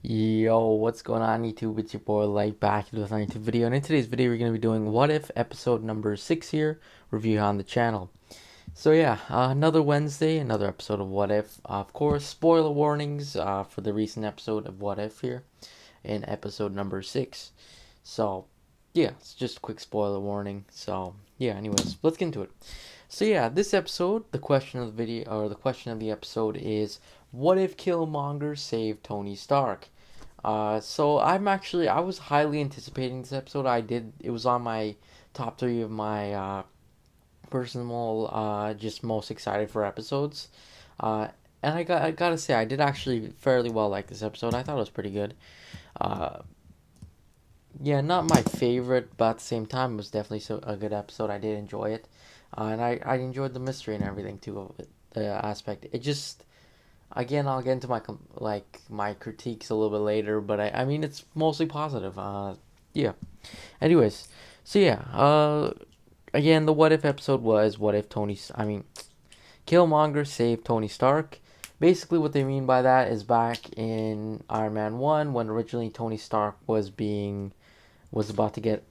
Yo, what's going on YouTube? It's your boy Light back with another YouTube video. And in today's video, we're going to be doing What If episode number 6 here, review on the channel. So yeah, another Wednesday, another episode of What If. Of course, spoiler warnings for the recent episode of What If here in episode number 6. So yeah, it's just a quick spoiler warning. So yeah, anyways, let's get into it. So yeah, this episode, the question of the video, or the question of the episode is, what if Killmonger saved Tony Stark? I was highly anticipating this episode. It was on my top three of my personal, just most excited for episodes. Uh, and I gotta say, I did actually fairly well like this episode. I thought it was pretty good. Uh, yeah, not my favorite, but at the same time, it was definitely a good episode. I did enjoy it. And I enjoyed the mystery and everything too of it, the aspect. It just, again, I'll get into my critiques a little bit later, but I mean it's mostly positive. Yeah. Anyways, so yeah. Again, the what if episode was what if Killmonger saved Tony Stark. Basically, what they mean by that is back in Iron Man 1, when originally Tony Stark was about to get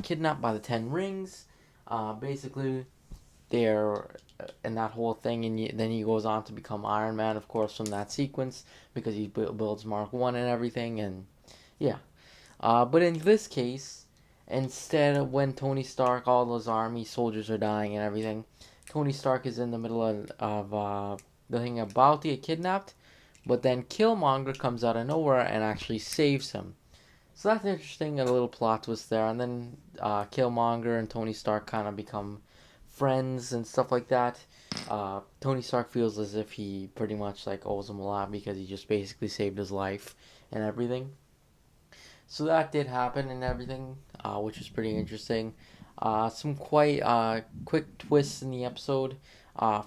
kidnapped by the Ten Rings. Basically, they're and that whole thing, and then he goes on to become Iron Man, of course, from that sequence because he builds Mark One and everything, and yeah. But in this case, instead of when Tony Stark, all those army soldiers are dying and everything, Tony Stark is in the middle of the thing about to get kidnapped, but then Killmonger comes out of nowhere and actually saves him. So that's interesting, a little plot twist there. And then Killmonger and Tony Stark kind of become friends and stuff like that. Tony Stark feels as if he pretty much like owes him a lot because he just basically saved his life and everything. So that did happen and everything, which was pretty interesting. Some quite quick twists in the episode.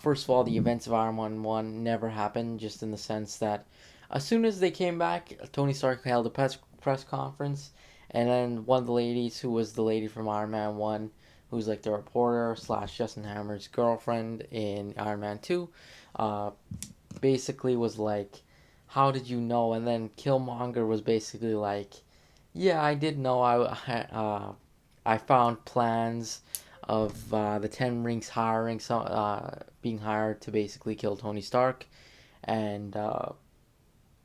First of all, the events of Iron Man 1 never happened, just in the sense that as soon as they came back, Tony Stark held a press conference, and then one of the ladies, who was the lady from Iron Man 1, who's like the reporter slash Justin Hammer's girlfriend in Iron Man 2, uh, basically was like, how did you know? And then Killmonger was basically like, yeah, I did know. I found plans of the Ten Rings hiring being hired to basically kill Tony Stark, and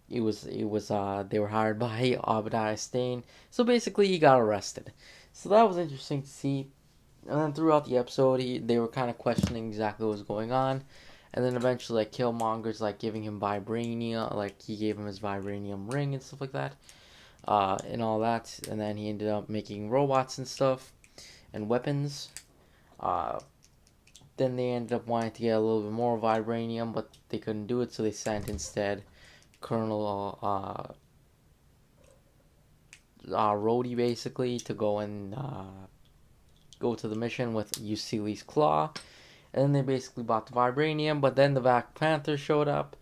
they were hired by Obadiah Stane. So basically, he got arrested. So that was interesting to see. And then throughout the episode, they were kind of questioning exactly what was going on. And then eventually, like, Killmonger's like giving him vibranium, like he gave him his vibranium ring and stuff like that, and all that. And then he ended up making robots and stuff and weapons. Uh, then they ended up wanting to get a little bit more vibranium, but they couldn't do it, so they sent instead Colonel Rhodey basically to go and go to the mission with Eucili's Claw. And then they basically bought the vibranium, but then the Black Panther showed up,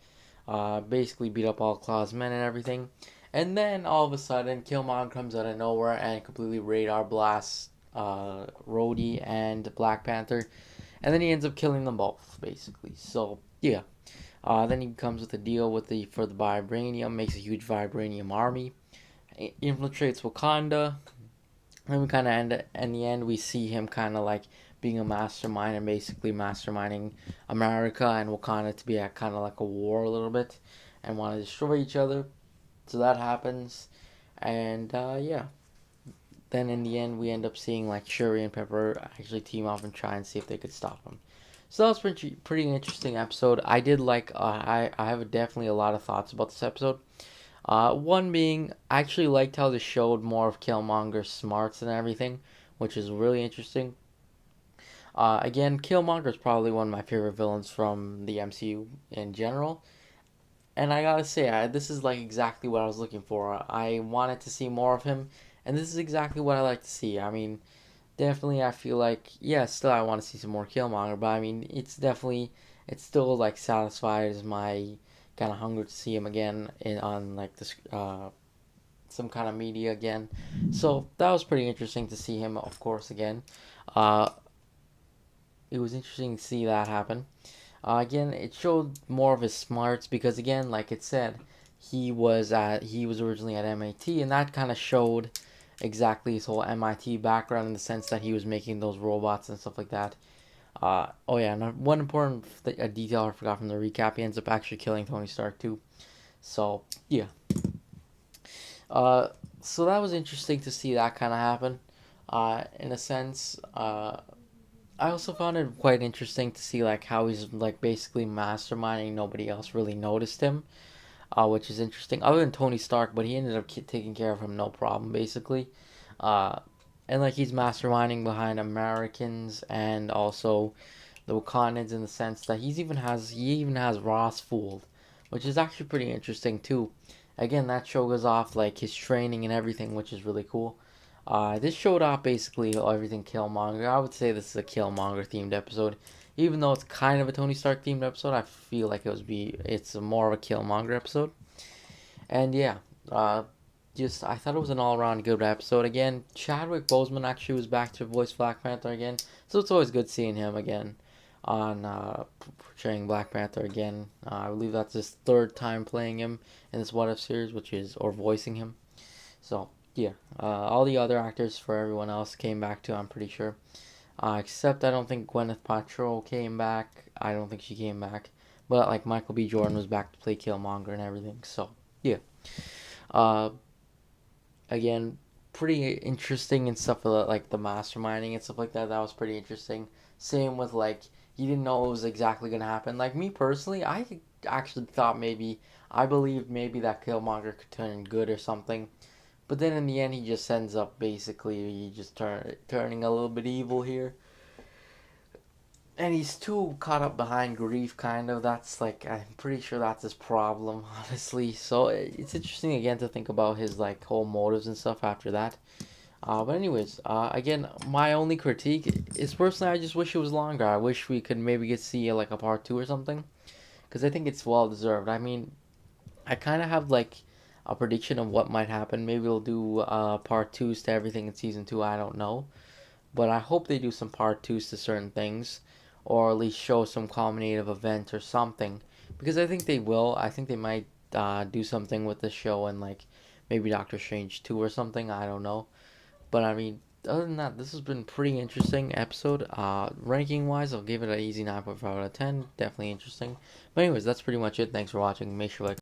basically beat up all Claw's men and everything. And then all of a sudden, Killmonger comes out of nowhere and completely radar blasts Rhodey and Black Panther. And then he ends up killing them both, basically. So, yeah. Then he comes with a deal for the vibranium, makes a huge vibranium army, infiltrates Wakanda, and we kind of end in the end we see him kind of like being a mastermind and basically masterminding America and Wakanda to be at kind of like a war a little bit and want to destroy each other. So that happens, and yeah. Then in the end, we end up seeing like Shuri and Pepper actually team up and try and see if they could stop him. So that was pretty interesting episode. I did like. I have definitely a lot of thoughts about this episode. One being, I actually liked how they showed more of Killmonger's smarts and everything, which is really interesting. Again, Killmonger is probably one of my favorite villains from the MCU in general. And I gotta say, this is like exactly what I was looking for. I wanted to see more of him, and this is exactly what I like to see. I mean, definitely, I feel like, yeah, still I want to see some more Killmonger, but I mean, it's still like satisfies my kind of hunger to see him again on like this some kind of media again. So that was pretty interesting to see him, of course, again. Uh, it was interesting to see that happen. Again, it showed more of his smarts because, again, like it said, he was originally at MIT, and that kind of showed exactly his whole MIT background in the sense that he was making those robots and stuff like that. Oh yeah, and one important detail I forgot from the recap: he ends up actually killing Tony Stark too. So yeah, uh, so that was interesting to see that kind of happen. In a sense, I also found it quite interesting to see like how he's like basically masterminding. Nobody else really noticed him, which is interesting. Other than Tony Stark, but he ended up taking care of him no problem basically. Uh, and like he's masterminding behind Americans and also the Wakandans in the sense that he even has Ross fooled, which is actually pretty interesting too. Again, that show goes off like his training and everything, which is really cool. This showed off basically everything Killmonger. I would say this is a Killmonger themed episode, even though it's kind of a Tony Stark themed episode. I feel like it's more of a Killmonger episode. And yeah, uh, just I thought it was an all around good episode. Again, Chadwick Boseman actually was back to voice Black Panther again, so it's always good seeing him again on portraying Black Panther again. I believe that's his third time playing him in this What If series, or voicing him. So yeah, all the other actors for everyone else came back too. I'm pretty sure, except I don't think Gwyneth Paltrow came back. I don't think she came back, but like Michael B. Jordan was back to play Killmonger and everything. So yeah. Uh, Again, pretty interesting and stuff like the masterminding and stuff like that. That was pretty interesting. Same with like you didn't know it was exactly gonna happen. Like me personally, I actually thought I believed maybe that Killmonger could turn good or something. But then in the end, he just ends up basically he just turning a little bit evil here, and he's too caught up behind grief. Kind of that's like I'm pretty sure that's his problem, honestly. So it's interesting again to think about his like whole motives and stuff after that. But anyways, again, my only critique is personally I just wish it was longer. I wish we could maybe get see like a part two or something, because I think it's well deserved. I mean, I kind of have like a prediction of what might happen. Maybe we'll do part twos to everything in season two. I don't know, but I hope they do some part twos to certain things, or at least show some culminative event or something, because I think they will. I think they might do something with the show and like maybe Doctor Strange 2 or something. I don't know. But I mean, other than that, this has been a pretty interesting episode. Ranking wise, I'll give it an easy 9.5 out of 10. Definitely interesting. But anyways, that's pretty much it. Thanks for watching. Make sure to like